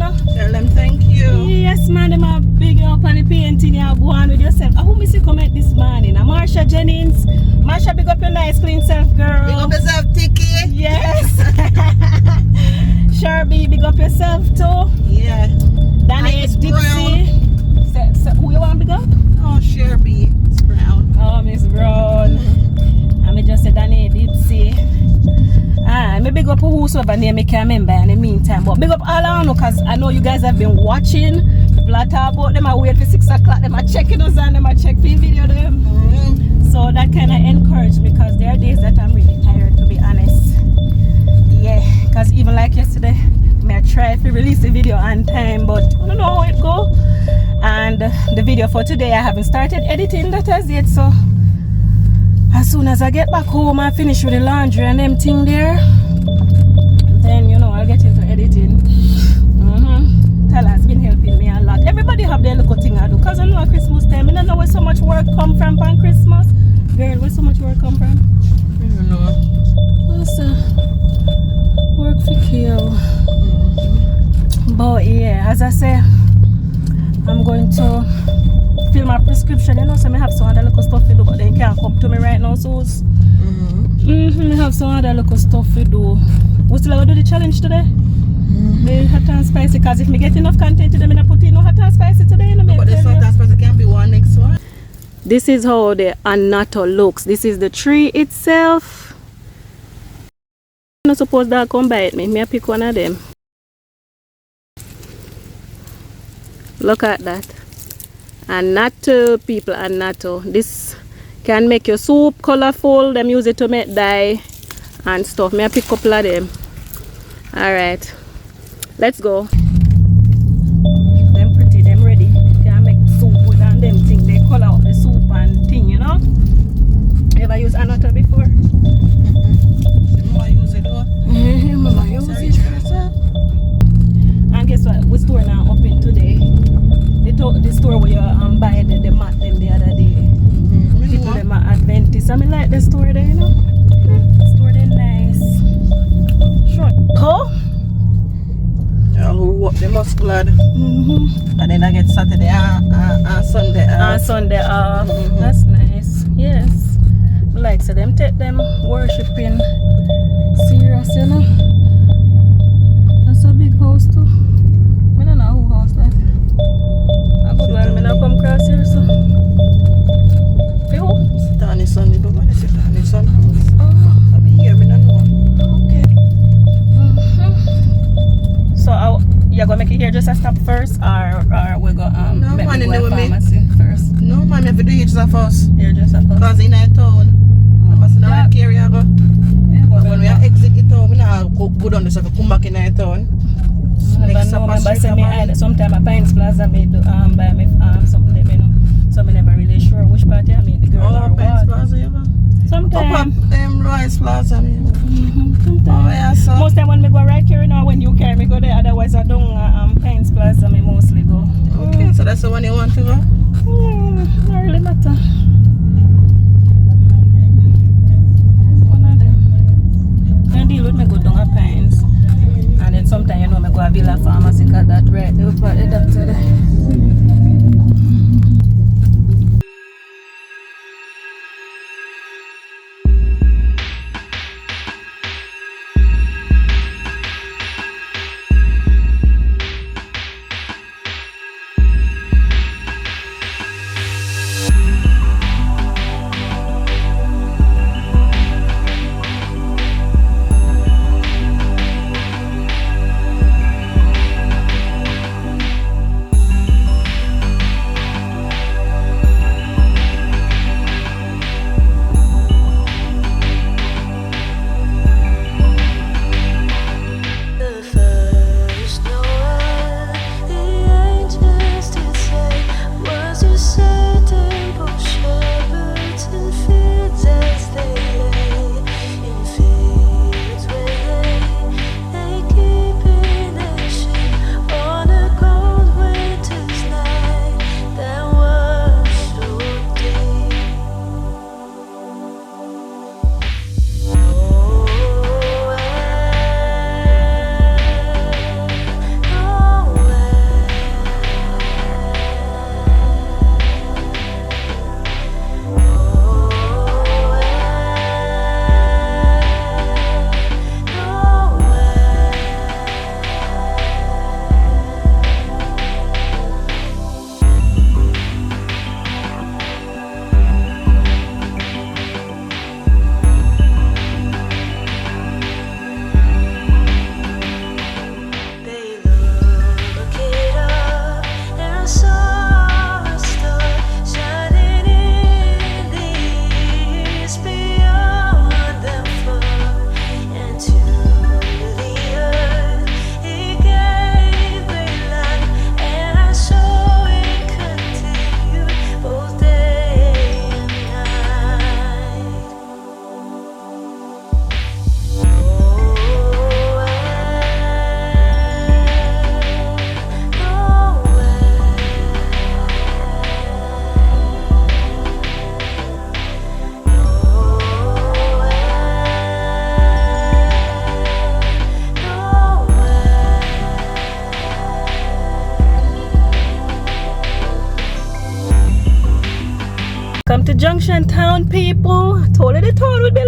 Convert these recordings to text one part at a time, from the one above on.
know. Tell them thank you. Yes, man, them are big up on the painting. You go on with yourself. Who me see comment this morning? Marsha Jennings. Marsha, big up your nice clean self, girl. Big up yourself, Tiki. Yes. Shawee, big up yourself too. Yeah. Danny Dipsy. So, who you want to big up? Oh, Shawee. It's Brown. Oh, Miss Brown. I me just say Danny Dipsy. I big up whosoever name I can remember in the meantime. But big up all I know, because I know you guys have been watching. People are talking about them. I wait for 6 o'clock. Them are checking us and them are checking video them. So that kind of encouraged me, because there are days that I'm really tired, to be honest. Yeah, because even like yesterday, I tried to release the video on time, but I don't know how it go. And the video for today, I haven't started editing that as yet, so as soon as I get back home and finish with the laundry and them thing there, then you know I'll get into editing. Tala has been helping me a lot. Everybody have their little thing I do, because I know at Christmas time, I don't know where so much work come from on Christmas. Girl, where so much work come from? I don't know. What's work for kill? But yeah, as I say, I'm going to fill my prescription. You know, so I have some other little stuff to do, but they can't come to me right now, so I have some other little stuff to do. We still going to do the challenge today? The hot and spicy, because if I get enough content today, I'm put in no hot and spicy today. You know, but this hot and spicy can be one next one. This is how the annatto looks. This is the tree itself. I'm not supposed to come bite me. I pick one of them. Look at that. Annatto, people, annatto. This can make your soup colorful. Them use it to make dye and stuff. I pick a couple of them. Alright. Let's go. Them pretty, them ready. Can make soup with and them thing. They color out the soup and thing, you know. Ever use annatto before? Mama use it though. Mama use it. And guess what? We store now up in today. The store where you buy the mat them the other day. People them are Adventist. I mean like the store there, you know. The store there nice. Short. Cool. Who work the most glad. And then I get Saturday and Sunday off. Sunday off. That's nice. Yes. Like so them take them worshiping serious, you know. That's a big house too. I don't know who house that. I good one, I don't come across here, so. Who? Tani Sunday, but when is it Tani Sunday? Oh. I'm here, I don't know. Okay. So you're gonna make it here just a stop first, or we go No, make man, me you go know to me. pharmacy first? No, man, if you do it just a first. Here just a first. Because in a town, I must know where carry I go. Yeah, But when we are exit the town, we not go down this, so we come back in a town. Sometimes at Pines Plaza, I do buy me something, you know. So I'm never really sure which party I meet the girl or Pines what. Plaza, you go? Sometimes. Rice Plaza, I mean. Sometimes. Oh, yeah, so. Most time when we go right here, you know, when you carry me go there, otherwise I don't Pines Plaza, I mostly go. Okay, so that's the one you want to go? Not really matter. One of them. I deal with me go down at Pines. And then sometimes, you know, I go to Villa Pharmacy, because that right there, but the doctor there.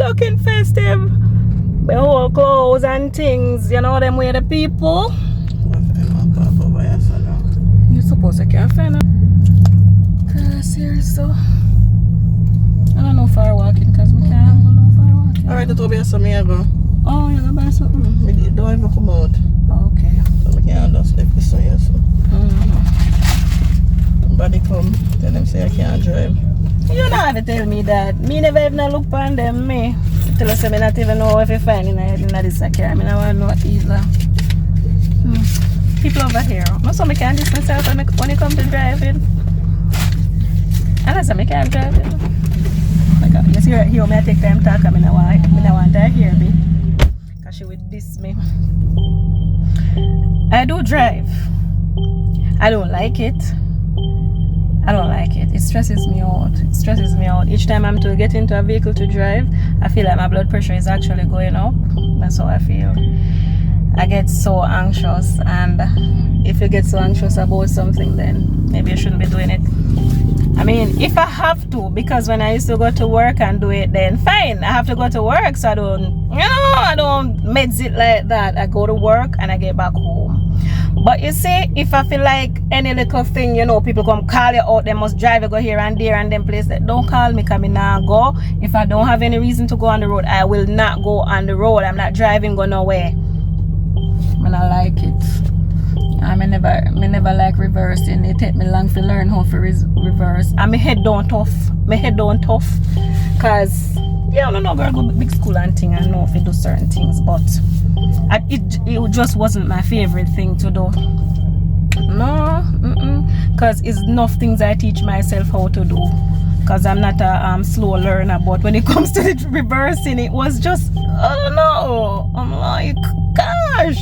looking festive. The whole clothes and things, you know them way the people. You suppose I can't find it. Cause here so I don't know far walking because we can't go no far walking. Alright, that will be some here go. Oh, you're gonna buy something? We don't even come out. Okay. So we can't just leave this one here so. Somebody come, tell them say I can't drive. You don't have to tell me that. Me never even look on them, me. Tell us I not even know if you find in this car. I mean, I want to know either. People over here. Most of me can't distance myself when it comes to driving. Unless I can't drive it. Like, just hear me I take time talk. I mean, I want to hear me. Because she would diss me. I do drive. I don't like it. I don't like it. It stresses me out. It stresses me out. Each time I'm to get into a vehicle to drive, I feel like my blood pressure is actually going up. That's how I feel. I get so anxious, and if you get so anxious about something, then maybe you shouldn't be doing it. I mean, if I have to, because when I used to go to work and do it, then fine. I have to go to work, so I don't meds it like that. I go to work and I get back home. But you see, if I feel like any little thing, people come call you out, they must drive you go here and there and then place that. Don't call me, because I now go. If I don't have any reason to go on the road, I will not go on the road. I'm not driving, go nowhere. I like it. I never like reversing. It take me long to learn how to reverse. And my head don't tough. Cause I don't know, girl go big school and thing. I know if you do certain things, but it just wasn't my favorite thing to do. No, cause it's enough things I teach myself how to do. Cause I'm not a slow learner, but when it comes to the reversing, it was just I'm like, gosh.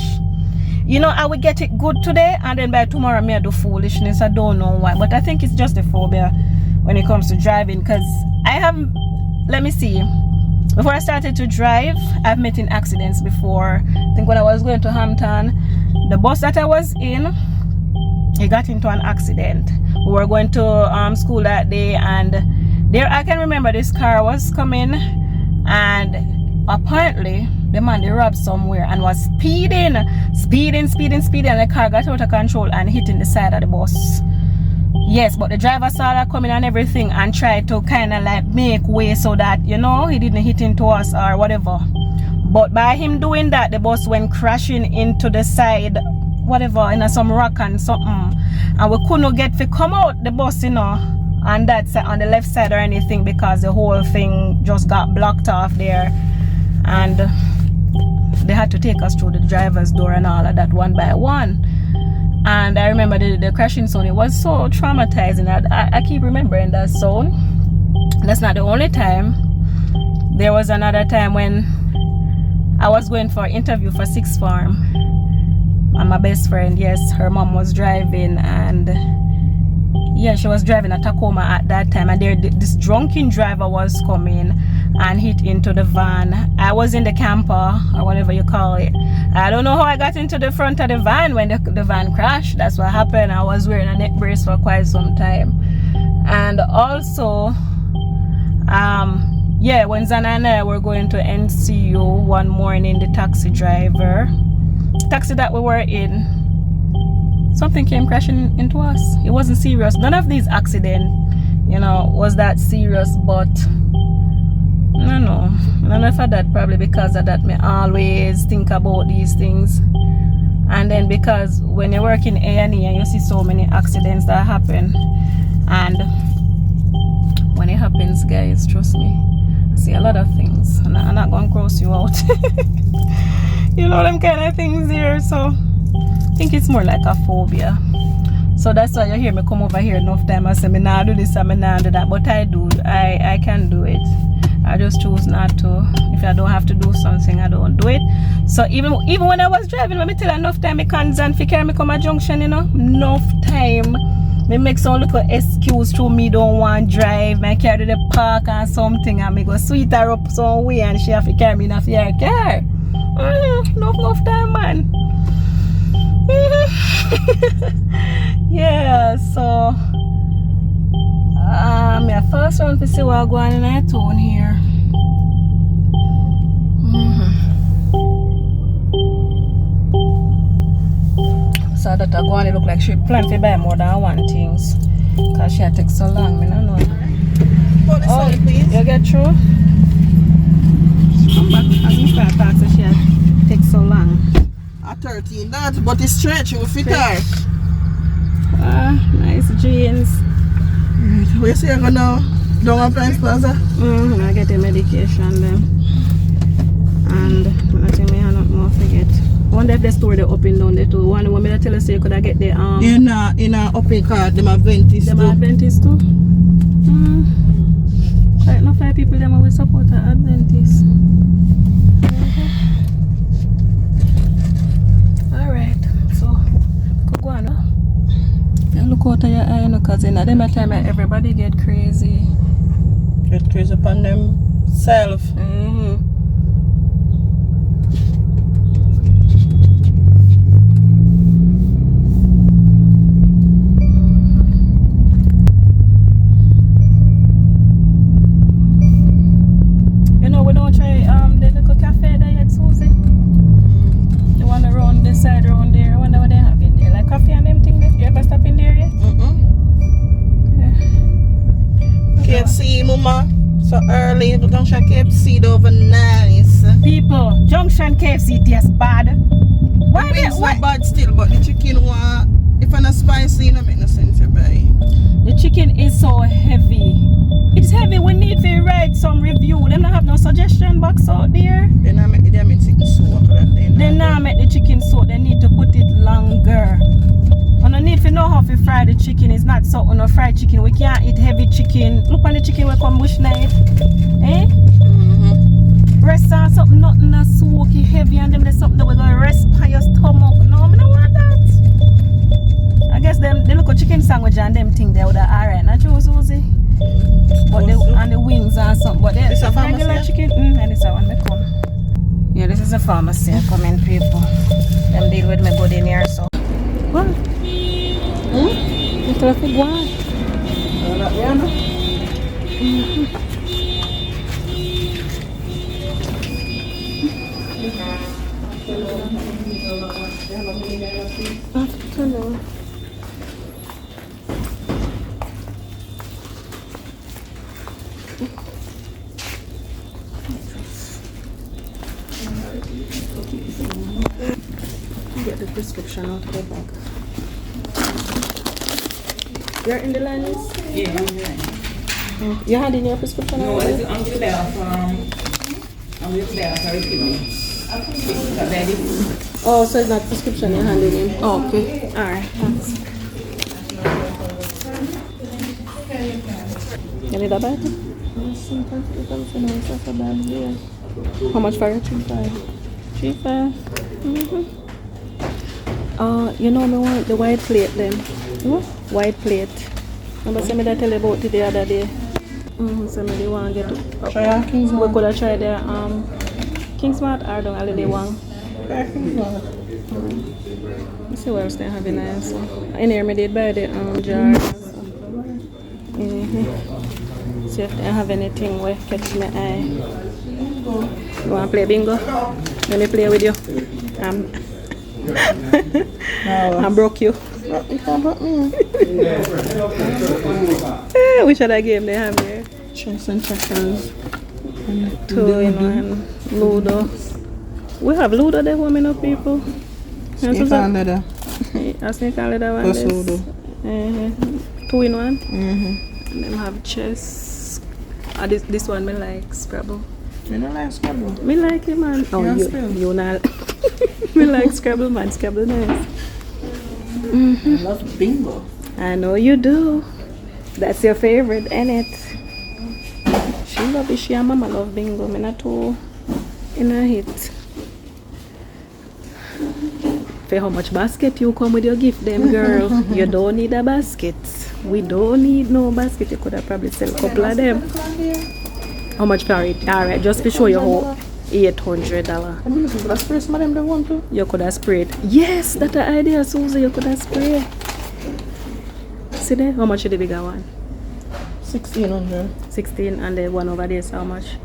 I would get it good today, and then by tomorrow I do foolishness. I don't know why, but I think it's just a phobia when it comes to driving. Because let me see, before I started to drive, I've met in accidents before. I think when I was going to Hampton, the bus that I was in, it got into an accident. We were going to school that day, and there I can remember this car was coming, and apparently the man they robbed somewhere and was speeding, and the car got out of control and hitting the side of the bus. Yes, but the driver saw that coming and everything and tried to kind of like make way so that he didn't hit into us or whatever. But by him doing that, the bus went crashing into the side, whatever, in some rock and something, and we couldn't get to come out the bus, on that side, on the left side or anything, because the whole thing just got blocked off there. And they had to take us through the driver's door and all of that one by one. And I remember the crashing sound. It was so traumatizing. I keep remembering that sound. That's not the only time. There was another time when I was going for an interview for Sixth Farm, and my best friend, yes, her mom was driving, and she was driving a Tacoma at that time, and this drunken driver was coming and hit into the van. I was in the camper, or whatever you call it. I don't know how I got into the front of the van when the van crashed. That's what happened. I was wearing a neck brace for quite some time. And also, when Zana and I were going to NCU one morning, the taxi that we were in, something came crashing into us. It wasn't serious. None of these accidents, was that serious, but no, none of that. Probably because of that, me always think about these things. And then because when you work in A&E and you see so many accidents that happen, and when it happens, guys, trust me, I see a lot of things, and I'm not going to gross you out. Them kind of things here. So I think it's more like a phobia. So that's why you hear me come over here enough time. I say me nah do this and me nah do that, but I do. I can do it. I just choose not to. If I don't have to do something, I don't do it. So even when I was driving, let me tell you, enough time me constant fi carry me come a junction, enough time. Me make some little excuse to me don't want to drive. Me carry to the park or something, and me go sweet her up some way, and she have to carry me in her car. Enough time, man. Yeah, so me first round to see what going on in our town here. So that I go on, it look like she planned to buy more than one things. Cause she had take so long, I don't know. Oh, please. You get through? Come back as you start talk, so she had take so long. At 13 that, but it's stretch, you will fit her. Ah, nice jeans. Where you say you're gonna down at Prince Plaza? I get the medication then. And I think I not more forget. Wonder if the store they open down there too. One woman I tell us so you could get the In a open card, them Adventist them too. Adventist too. Quite enough of people them will support the Adventist. Alright, so go on. Look out of your eye, because in them time everybody get crazy. Get crazy upon themselves. You know, we don't try the little cafe there yet, Susie. The one around this side around there. I wonder what they have in there. Like coffee and them things. You ever stop in there yet? KFC, mama. So early, the junction KFC over nice. People, Junction KFC tastes bad. Why The wings why? not bad still, but the chicken one, if I'm not spicy, it don't make no sense to buy. The chicken is so heavy. It's heavy. We need to write some review. Them not have no suggestion box out there. They not make the damn chicken soak that they They not make the chicken so they need to put it longer. And I need to know how to fry the chicken. It's not so on a fried chicken. We can't eat heavy chicken. Look on the chicken we come bush knife. Eh? Rest on something nothing that soaky heavy and them there's something that we're gonna rest on your stomach. No, I don't want that. I guess them the local chicken sandwich and them thing they would have alright, not true, Susie? But and the wings and something. But This a regular pharmacy? chicken, and this is one they come. Yeah, this is a pharmacy. Comment people. Them deal with me good in here, so. What? You traffic one. Afternoon. Get the prescription out of the bag. You're in the line, Liz? Yeah, I'm doing. You had in your prescription No, already? I'm just there for receiving. Oh, so it's not prescription you're handing in? Oh, okay. Alright, thanks. You need a bag? How much for your 3.5? 3.5? You know me want the white plate then. What? White plate. Remember somebody that tell you about it the other day? Somebody want to get Try Kingsmart. we could have tried the Kingsmart or the holiday one. Try Kingsmart. Let's see what else they have in there. So. In here, I did buy the jar. See if they have anything where catch my eye. You want to play bingo? Let me play with you. I broke you. You can't put me. Which other game they have here? Chess and checkers. Two in one. Ludo. We have Ludo there, women of people. Snake and leather. A snake and leather one. Plus Ludo. 2 in 1. And then have chess. This one me like Scrabble. You don't like Scrabble? Me like it, man. Oh, Yeah, you still. you not. Me like Scrabble, man. Scrabble nice. I love bingo. I know you do. That's your favorite, ain't it? She love it. She and mama love bingo. Me not too in a hit. For how much basket you come with your gift them, girl? You don't need a basket. We don't need no basket. You could have probably sell a couple of them. How much for it? Alright, just to show you how $800. I'm looking for the spray some of them they want to. You could have sprayed. Yes, that's the idea, Susie. You could have sprayed. See there? How much is the bigger one? 1600. 16, and the one over there is how much?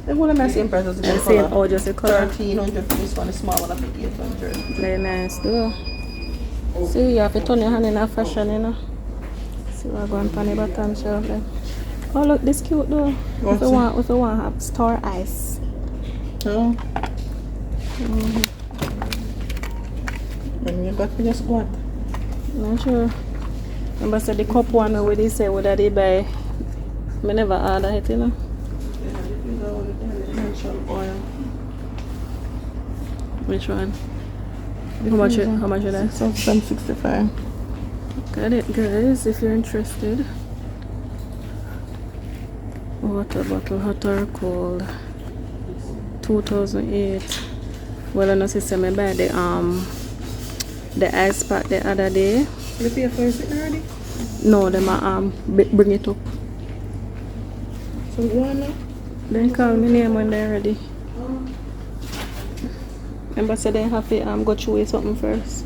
They wouldn't have the same price as the The color. same, oh, just the color. 1300 for this one, the small one, I think 800. Very nice though. See, you have to turn your hand in a fashion, you know. See what going on the bottom shelf then. Oh look, this cute though. If you want have star ice. Oh. And you got to just what? Not sure. Remember said the cup one where they say would they buy. I never order it, you know. Oil. Which one? How much is that? 665. Got it guys if you're interested. Water bottle, hot or cold. 2008. Well, I know sister me buy the ice pack the other day. You pay for it already? No, them bring it up. So one now? They call me name when they're ready. Remember said they have to go through with something first.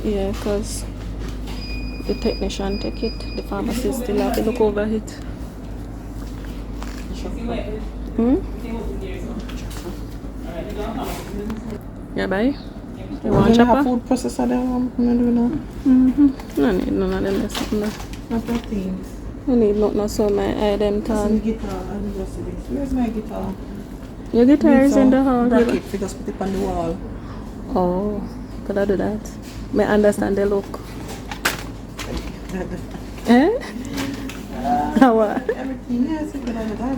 Yeah, because the technician take it, the pharmacist still have to look over it. Yeah, bye. You want chopper? Food processor there, I'm gonna do now. No need none of them. There's something there. Not that thing. I need not so my item This is tan. guitar, I'm just this. Where's my guitar? Your guitar is in the hall. Bracket, we just put it on the wall. Oh, could I do that? May I understand the look. Eh? How? Everything, yes, you could do that.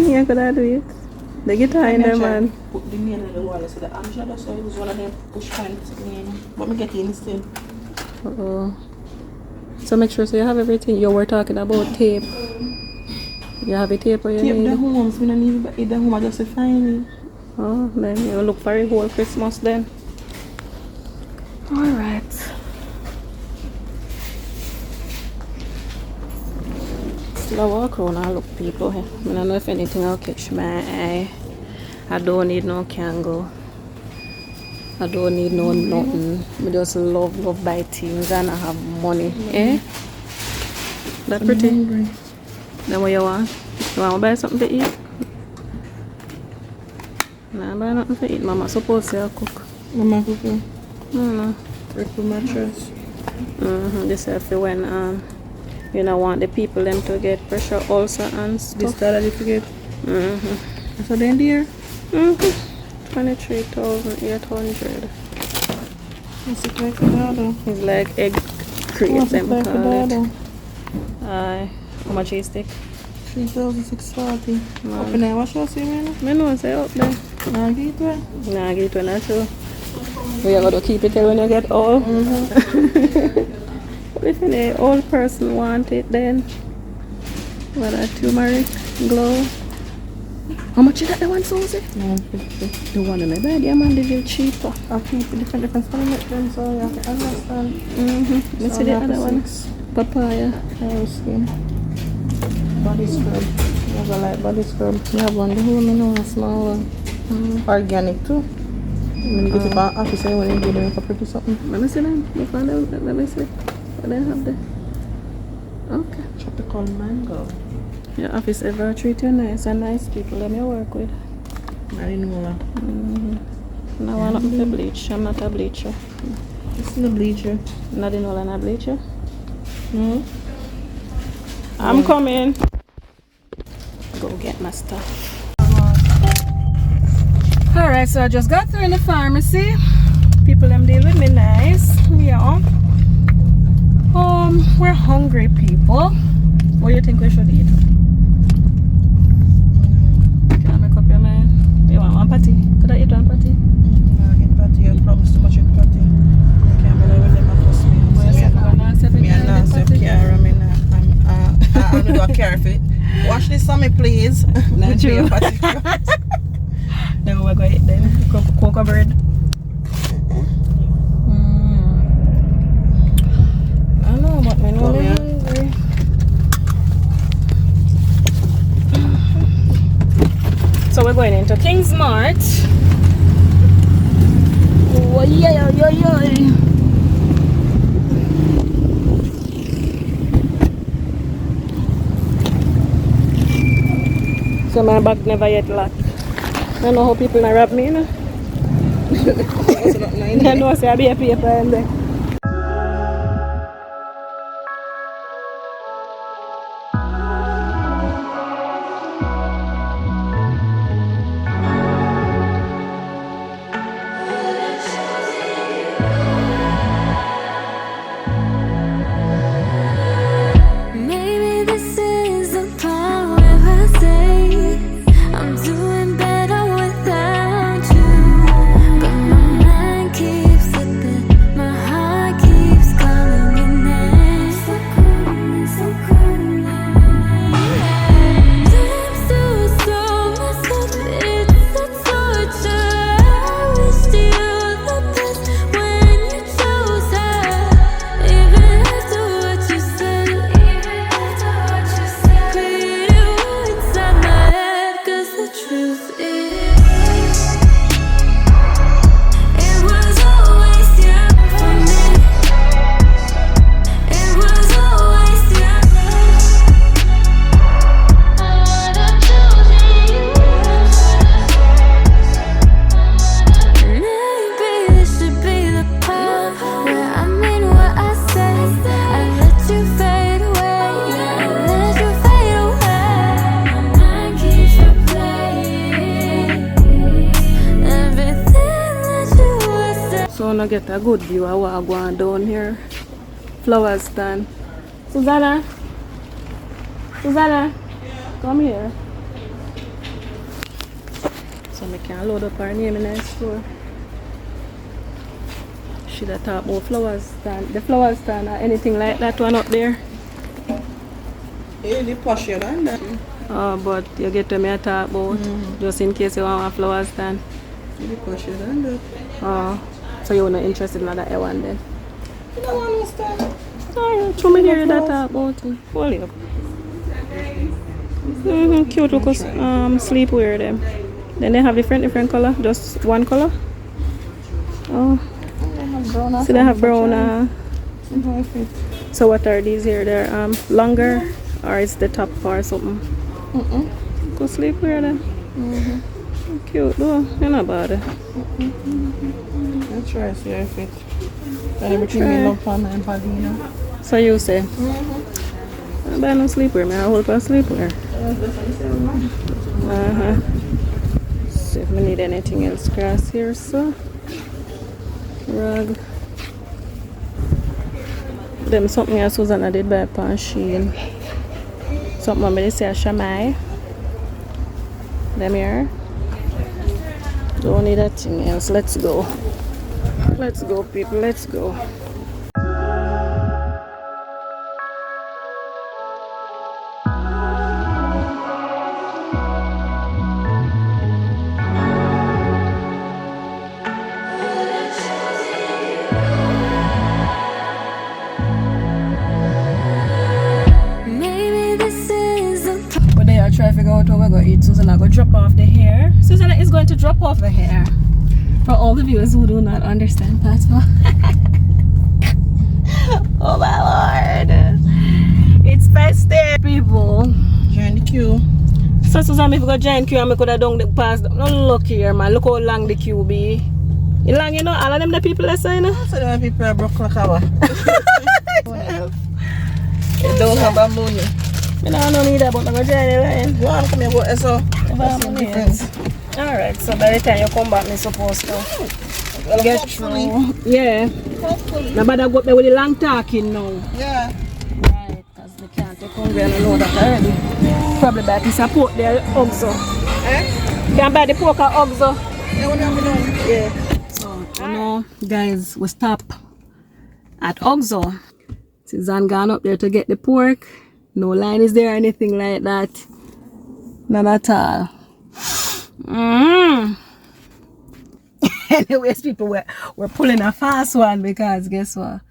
Yeah, could I do it? The guitar in there, man. Put the nail on the wall so the Angela, so it was one of them push pants. But me get in still. Uh-oh. So make sure so you have everything. You were talking about tape. You have a tape or you Tape need? the homes, we don't need it the home, I just find it. Oh, then you look for a whole Christmas then. Alright. Still I walk around and look people here. I don't know if anything will catch my eye. I don't need no candle. I don't need no nothing. I just love buy things and I have money. Eh? That pretty? Then what you want? You want to buy something to eat? Nah, buy nothing to eat. Mama supposed to cook. Mama cooking. No. Triple mattress. This is for when you don't want the people them to get pressure ulcer and stuff. This that I forget. So then dear? 23,800. What's it like for that? It's like egg crate What's it them like for call that? it. How much is it? 3,640. No. Up in there, what shall I say, man? I know say up there. Nah, get it way. Nah, get one or two. We are going to keep it till when you get old. But if an old person want it then, what a turmeric glow. How much is that the one, Susie? 950. The one in my bed, yeah man, they feel cheaper. I'll keep different stomach them, so you have to understand. Let's see the other one. Papaya. Hair skin. Body scrub. You have a light body scrub. You have one, the whole know, a small one. Organic too. When you get it back office, when you do the makeup or something. Let me see them. Let me see. What they have there? Okay. Tropical mango. Your office ever treat you nice and nice people let me work with. I didn't know that. No, I'm not to bleach. I'm not a bleacher. It's in the bleacher. Not in all, I'm a bleacher. I'm coming. Go get my stuff. Alright, so I just got through in the pharmacy. People them deal with me nice. Yeah. We're hungry people. What do you think we should eat? Can I make up your mind? You want one patty? Could I eat one patty? No, get patty. You promised too much with patty. I can't believe when them force me. Me and Nancy care. I mean, I'm going to do a care fit. Wash this for me, please. Not you. Then we're going to eat then. Cocoa bread. I know, but I'm really hungry. So we're going into King's Mart. Oh, yeah. So my bag never yet locked. I don't know how people not rob me, you know. I know, say I be a paper in there. Maybe this is the part where I say I'm doing better without you, but my mind keeps slipping, my heart keeps calling your name. So calling, so calling. I'm so messed up, it's a torture. I wish you the best when you chose her, even after what you said. Clear it inside my head, 'cause the truth is, it was always you for me. It was always you. I would have chosen you. Maybe this should be the part where I mean what I say. I let you fade away. I let you fade away. My mind keeps replaying everything that you were saying. So I get a good view of what going down here. Flower stand. Susanna? Susanna? Come here. So I can load up her name in the store. Should I talk about flower stand? The flower stand or anything like that one up there? Yeah, the posher than that. But you get to me I talk about just in case you want a flower stand. The posher than that. So you're not interested in that one then? You don't understand. Oh, show me here that talk about it. Hold it up. Cute little sleepwear them. Then they have different color, just one color. Oh, so they have brown. So what are these here? They're longer, or is the top or something? Go sleepwear them. Cute though, you're not bad. Let's try see how it fit. And everything me love for my body, you know. So you say? I buy no sleepwear, man. I hold for sleepwear. See if we need anything else grass here, so rug. Them something else Susanna did buy upon Sheen. Something I made say a Shawee. Them here. Don't need that thing else. Let's go. Let's go, people. Let's go. Maybe this is the But they are trying to figure out how we're going to eat. Susanna go drop off the hair. Susanna is going to drop off the hair. For all the viewers who do not understand that. Oh my lord. It's festive, people. Join the queue. So Susanna, if we go join queue and we could have done the past. No, look here, man. Look how long the queue be. You long, you know? All of them the people that say, you know? So the people are broke like our. They don't have a money. I don't need that, but I'm going to join the line. Go on, come here, go. So, that's the difference. Alright, so by the time you come back, I'm supposed to get through. Yeah. Hopefully. Now, but I go up there with the long talking now. Yeah. Right, because they can't take hungry and I know that already. Probably buy a piece of pork there, Ogso. Eh? Can buy the pork at Ogso. Yeah, what have you done? Yeah. So, you know, guys, we stop at Ogso. Suzanne gone up there to get the pork. No line is there or anything like that. None at all. Anyways, people, we're pulling a fast one because guess what?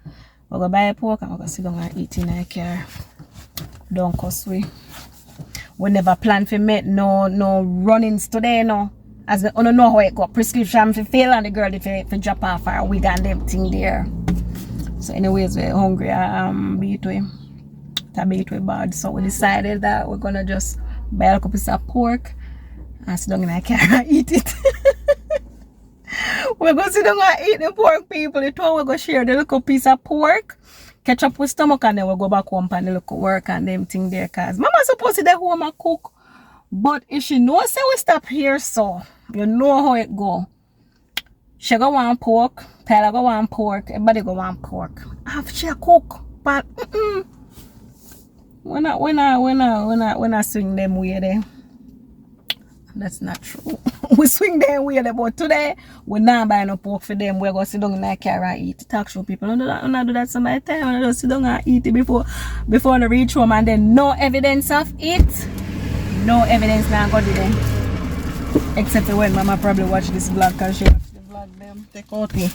We're going to buy a pork and we're going to sit down and eat in our car. Don't cost we never plan for make no runnings today, no. As we don't know how it got prescription for fail and the girl if drop off her wig and everything there. So anyways, we're hungry. Beat way bad. So we decided that we're gonna just buy a couple pieces of pork and sit down in my car and eat it. We're going to sit down and eat the pork, people. The two we're going to share the little piece of pork, catch up with stomach, and then we'll go back home and the little work and them thing there. Because Mama supposed to be home and cook. But if she knows say we stop here, so you know how it go. She go want pork, Tyler go want pork, everybody go want pork. Have she cook, but when I swing them way there. That's not true. We swing them way there, but today we not buy no pork for them. We're gonna sit down in the car and eat. Talk show people. I do that some of the time. I just sit down and eat it before I reach home, and then no evidence of it. No evidence now go to them. Except for when Mama probably watch this vlog, because she watch the vlog them. Take out me.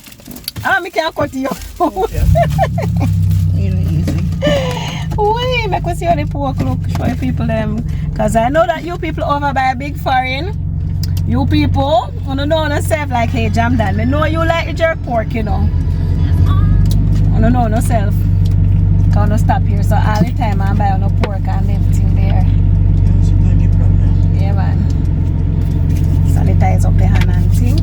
Me can't cut you. Okay. Really easy. Wait, make us see how the pork look. Show you people them. Because I know that you people over by a big foreign. You people, I don't know yourself like, hey, jam that. I know you like the jerk pork, you know. I don't know yourself. Because I stop here. So all the time I buy on no pork and everything there. That's not the problem. Yeah, man. Sanitize up the hand and thing.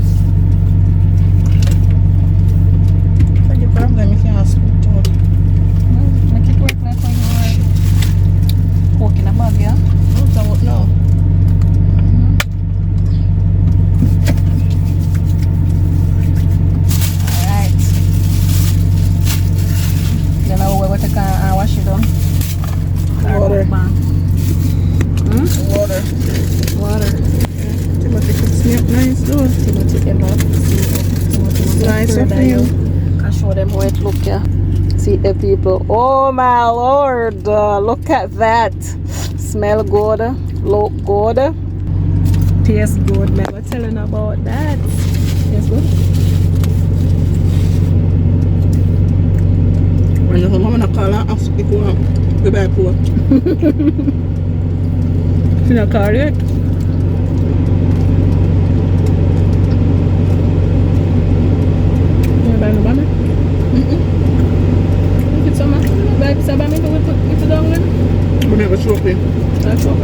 That's the problem. You can't scoop to it. Make it work like when you were pork in a bag, yeah? No. Alright. Then I will go take and wash it down. Water. Water. Timothy could snap nice though. Timothy Timothy Nice of you. Can show them how it look, yeah. See the people. Oh my lord, look at that. Smell good, look good, taste good. Man, we're telling about that. Yes, good. When you mama call her, ask people to buy pork. You not call it? You buy no bami? If it's summer, buy some bami to put it down there. We never show up in. That's what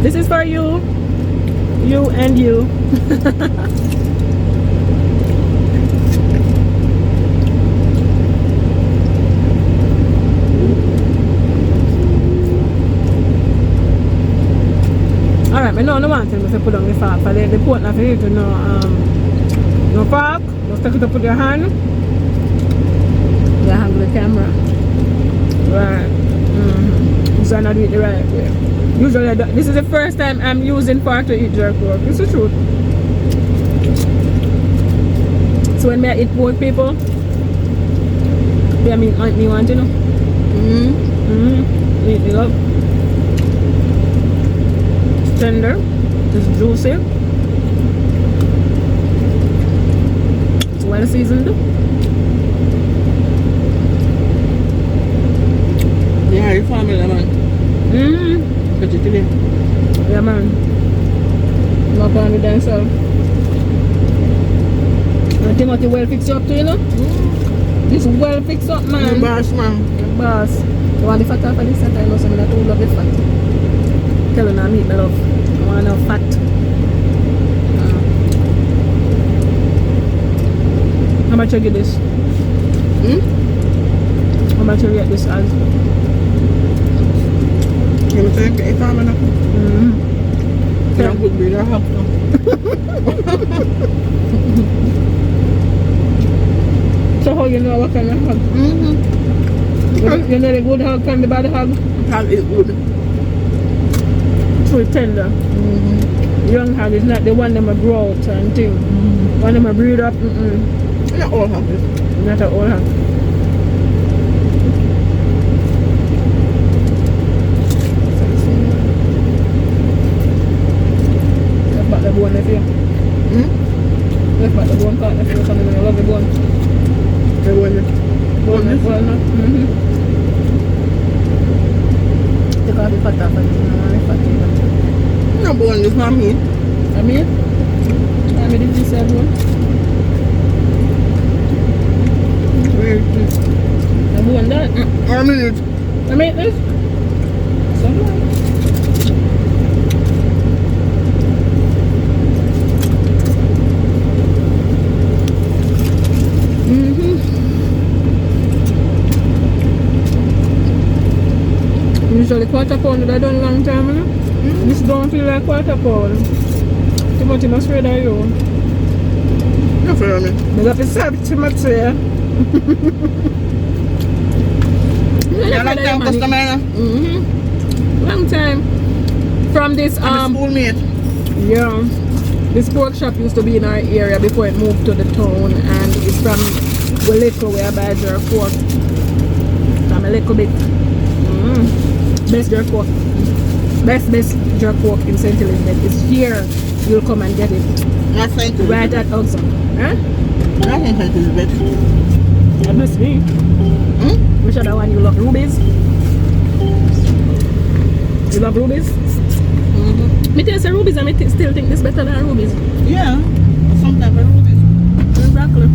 this is for you and you. Alright, I know no one tell me if you put on the fork. For the point of it to no fork, just take it up with your hand. You handle the camera. Right. So I not do it the right way. Usually, this is the first time I'm using fork to eat jerk pork. It's the truth. So when I eat pork, people, I mean, me want, you know. Eat it up. It's tender. It's juicy. It's well seasoned. Yeah, you family, man. Vegetarian. Yeah, man. Not on with themselves. And Timothy well fixed up too, you know? This well fixed up, man. The boss, man. The boss. You want the fat off of this? I know some of that who love the fat. Tell them I meat my love. I want no fat. How much you get this? How much you get this as? You know, if I'm in a good breeder, help them. So how you know what kind of hog? You know the good hog from the bad hog? Hog is good. Too tender. Young hog is not the one that grow out and thing. One that breed up. Not all hog is. Not an old hog. Left back the bone if you. Left back the bone part if you come in and you love the bone. The one. Take off the fat off and the fat either. No bone is not meat. I mean did you say bone? Where is this? The bone that? I mean it. I mean this? Somewhere. like quarter pound. Timothy must read are you? You feel me? We got to serve Timothy. You're a long time customer, you know? Long time. From this I'm a schoolmate. yeah. This pork shop used to be in our area before it moved to the town, and it's from Weleko where I buy jerk pork. From a little bit. Best jerk pork. Best jerk pork in St. Elizabeth is here. You'll come and get it. Not St. Elizabeth. Right at Oxford. Huh? Not in St. Elizabeth. That must be. Which other one you love? Rubies? You love rubies? Me tell you rubies, and I still think this better than rubies. Yeah. Sometimes rubies. Exactly.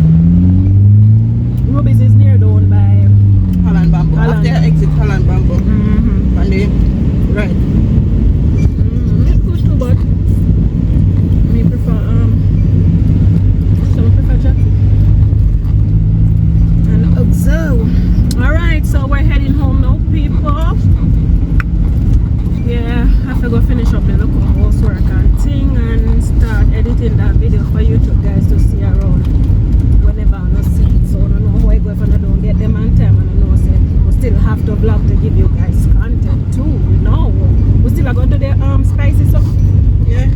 Rubies is near the one by Holland Bamboo. Holland. After exit Holland Bamboo. On the right. It's good too, but me prefer some prefer Jackie. And so, alright, so we're heading home now, people. Yeah, I have to go finish up the local housework and thing and start editing that video for you two guys to see around whenever I don't see it. So I don't know how I go if I don't get them on time, and I know say we still have to vlog to give you guys content too, you know. We still are going to do the spicy stuff. Yeah.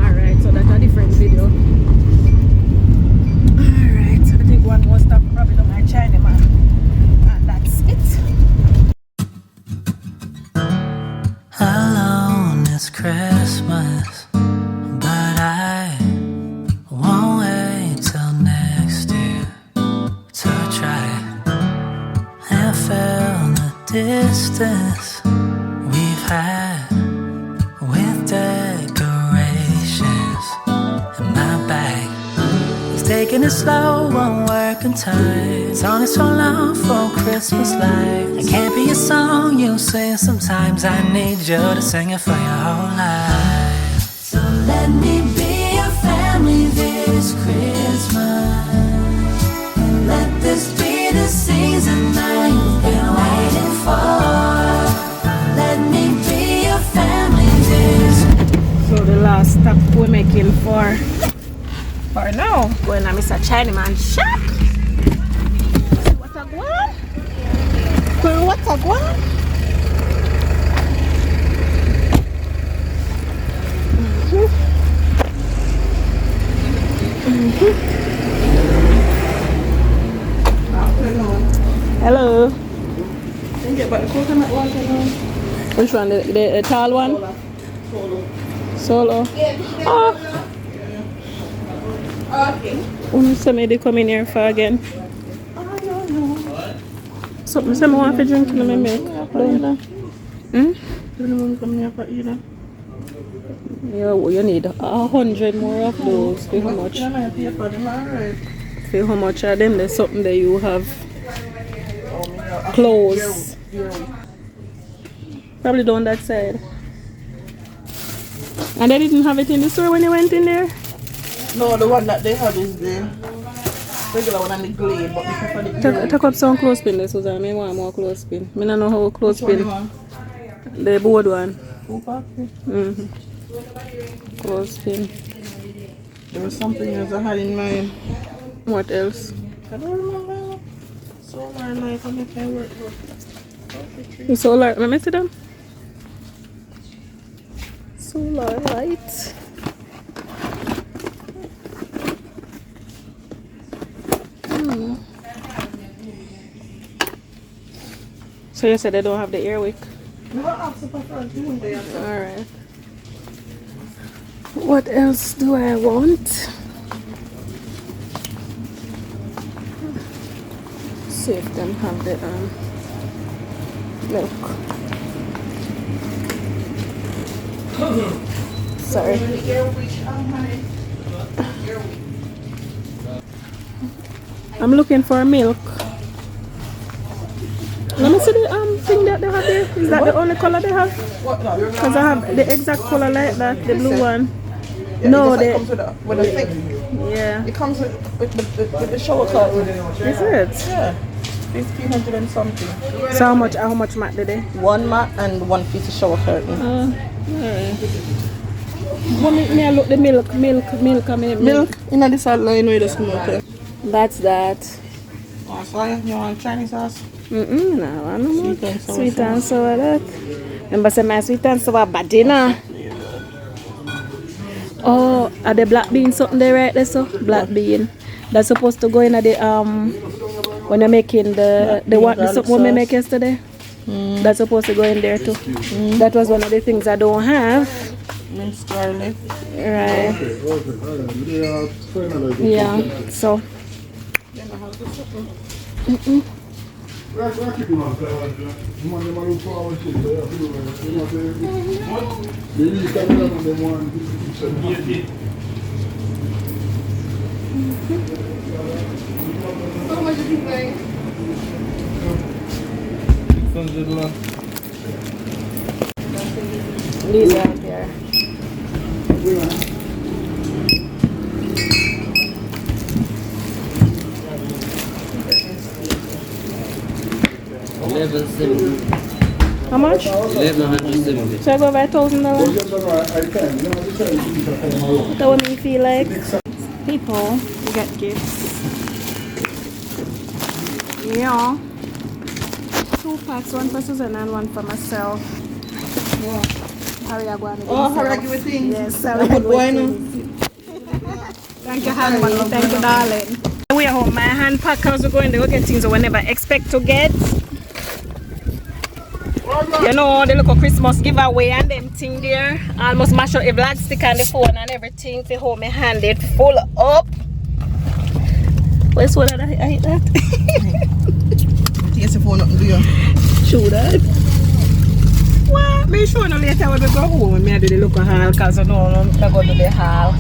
Alright, so that's a different video. Alright, I think one more stop probably to my China man. And that's it. Alone it's Christmas, but I won't wait till next year to try and fill the distance we've had with decorations in my bag. He's taking it slow, won't work in time. It's only so long for Christmas lights. It can't be a song you sing sometimes. I need you to sing it for your whole life. So let me be your family this Christmas. Let this be the season that you've been waiting for. Let me be your family this. So the last stop we're making for now, going to Mr. Chinaman shop. What a guan? What a guan? Hello. Thank you, but the coconut one, you know. Which one? The tall one? Solo. Oh. Okay. Somebody come in here for again. Something I want to drink in my milk. You need 100 more of those. For how much? For how much of them? There's something that you have close. Probably down that side. And they didn't have it in the store when you went in there? No, the one that they have is the regular one and the glade, but we prefer the Take up some clothespin there, Susan. I want more clothespin. I don't know how clothespin. The board one. Clothespin. There was something else I had in mind. What else? I don't remember. Solar light on the firework. The solar. Let me see them. Solar light. So you said they don't have the airwick? Alright. What else do I want? See if them have the milk. Sorry. I'm looking for milk. Let me see the thing that they have there. Is that the only color they have? Because I have the exact color like that, the blue one. Yeah, No, it comes with a thing. Yeah. It comes with the shower curtain. Is it? Yeah. It's 300 and something. So how much mat did they? One mat and one piece of shower curtain. What me I look the milk, I mean, Milk in the salad, you know you just smoke it. That's that. Oh, so you want Chinese sauce? No, I don't know. Sweet and sour Sweet and sauce. sour that. Remember say my sweet and sour bad dinner. Oh, are the black bean something there right there so? Black bean. That's supposed to go in at the when you're making the what the soup we make yesterday. That's supposed to go in there too. That was one of the things I don't have. Minced garlic. Right. Yeah. So. These right here. How much? 1170. Should I go by $1,000? That what me feel like. People, you get gifts. Yeah. 2 packs, one for Susan and one for myself. Yeah. Harry, I go and Oh, how I give it things? Yes, I put boy now. Thank you, honey. Thank you, darling. We are home. My hand packers are going to get things we never expect to get. You know, the little Christmas giveaway and them thing there. Almost mash up the vlog stick and the phone and everything. To hold my hand it full up. Where's what I hit that? Yes, if you want to do you. Show that. Well, me show you later when we go home. Me do the local haul because I know I'm going to do the haul.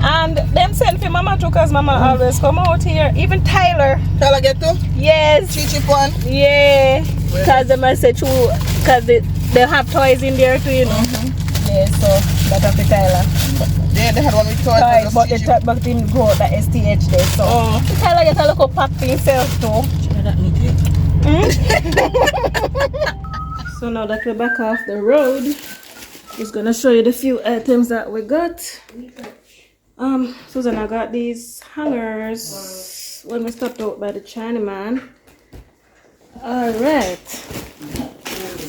And them send for Mama too because Mama always come out here. Even Tyler. Shall I get to? Yes. Cheap one? Yeah. Because they must say true. Because they have toys in there too, you know. Yeah, so that of the Tyler. Yeah, they had one with toys. But the top back didn't go out the STH there. So the Tyler get a little pack to himself too. So now that we're back off the road, just gonna show you the few items that we got. Susan, I got these hangers when we stopped out by the Chinaman. Alright.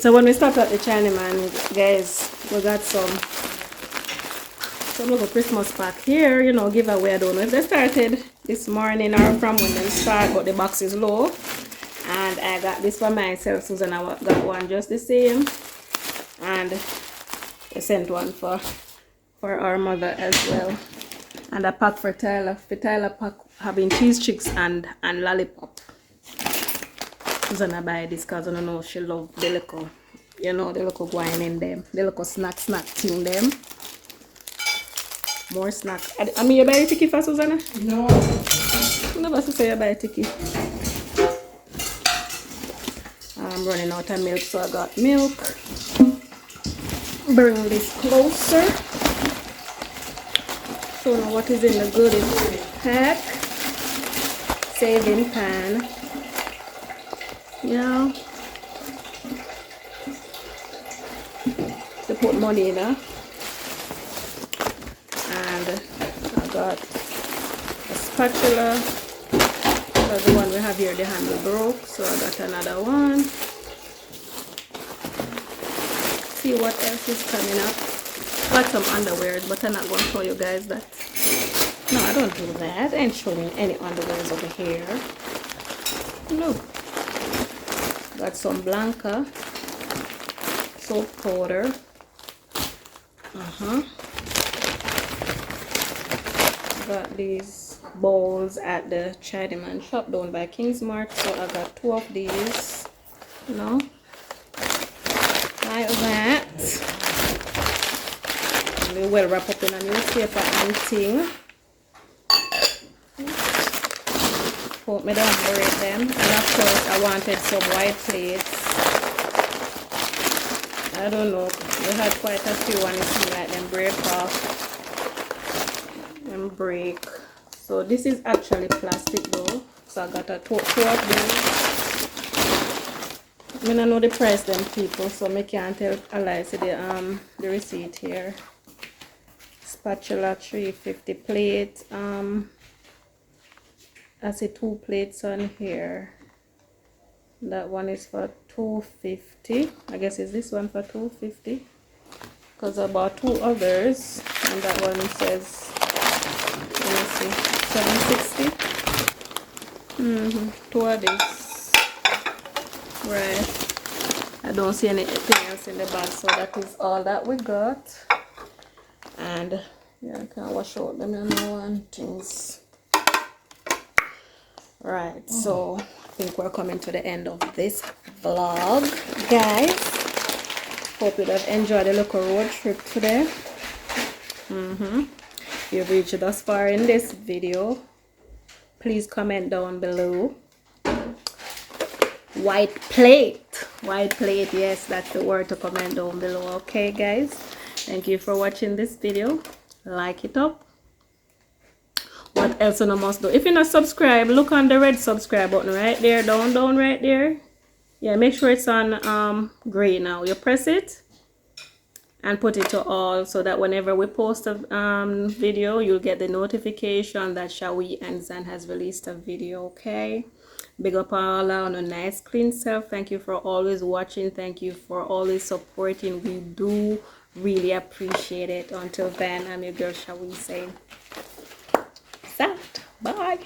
So when we stopped at the Chinaman, guys, we got some little Christmas pack here, you know, giveaway. I don't know if they started this morning or from when they start, but the box is low. And I got this for myself. Susan, I got one just the same. And I sent one for our mother as well. And a pack for Tyler. For Tyler pack having cheese chicks and lollipop. Susan, I buy this because I don't know she love the little, you know, the little wine in them. The little snack thing them. More snack. I mean, you buy a ticket for Susanna? No. I'm never to say you buy a ticket. I'm running out of milk, so I got milk. Bring this closer. Show you what is in the goodies pack. Saving pan. Yeah. To put money in her. And I got a spatula. That's the one we have here, the handle broke, so I got another one. See what else is coming up. Got some underwear, but I'm not going to show you guys that. No, I don't do that. I ain't showing any underwears over here. No. Got some Blanca soap powder. Got these bowls at the Chinaman shop down by Kingsmark, so I got 2 of these, you know, like that. And they well wrap up in a newspaper and thing. Hope me don't break them. And of course I wanted some white plates. I don't know, we had quite a few and it seemed like them break off and break. So this is actually plastic though, so I got a two of these. I don't know the price them people, so I can't tell Alice the receipt here. Spatula 350 plate. I see 2 plates on here. That one is for 250. I guess is this one for 250? Because I bought 2 others, and that one says, let me see, 760. 2 of these. Right. I don't see anything else in the bag, so that is all that we got. And yeah, I can wash out them and one things. Right, so I think we're coming to the end of this vlog, guys. Hope you have enjoyed the local road trip today. If you've reached thus far in this video, please comment down below. White plate, yes, that's the word to comment down below. Okay, guys, thank you for watching this video. Like it up. What else you must do? If you're not subscribed, look on the red subscribe button right there, down right there. Yeah, make sure it's on gray now. You press it and put it to all, so that whenever we post a video, you'll get the notification that Shawee and Zan has released a video. Okay, big up all on a nice clean self. Thank you for always watching. Thank you for always supporting. We do really appreciate it. Until then, I'm your girl Shawee saying, bye.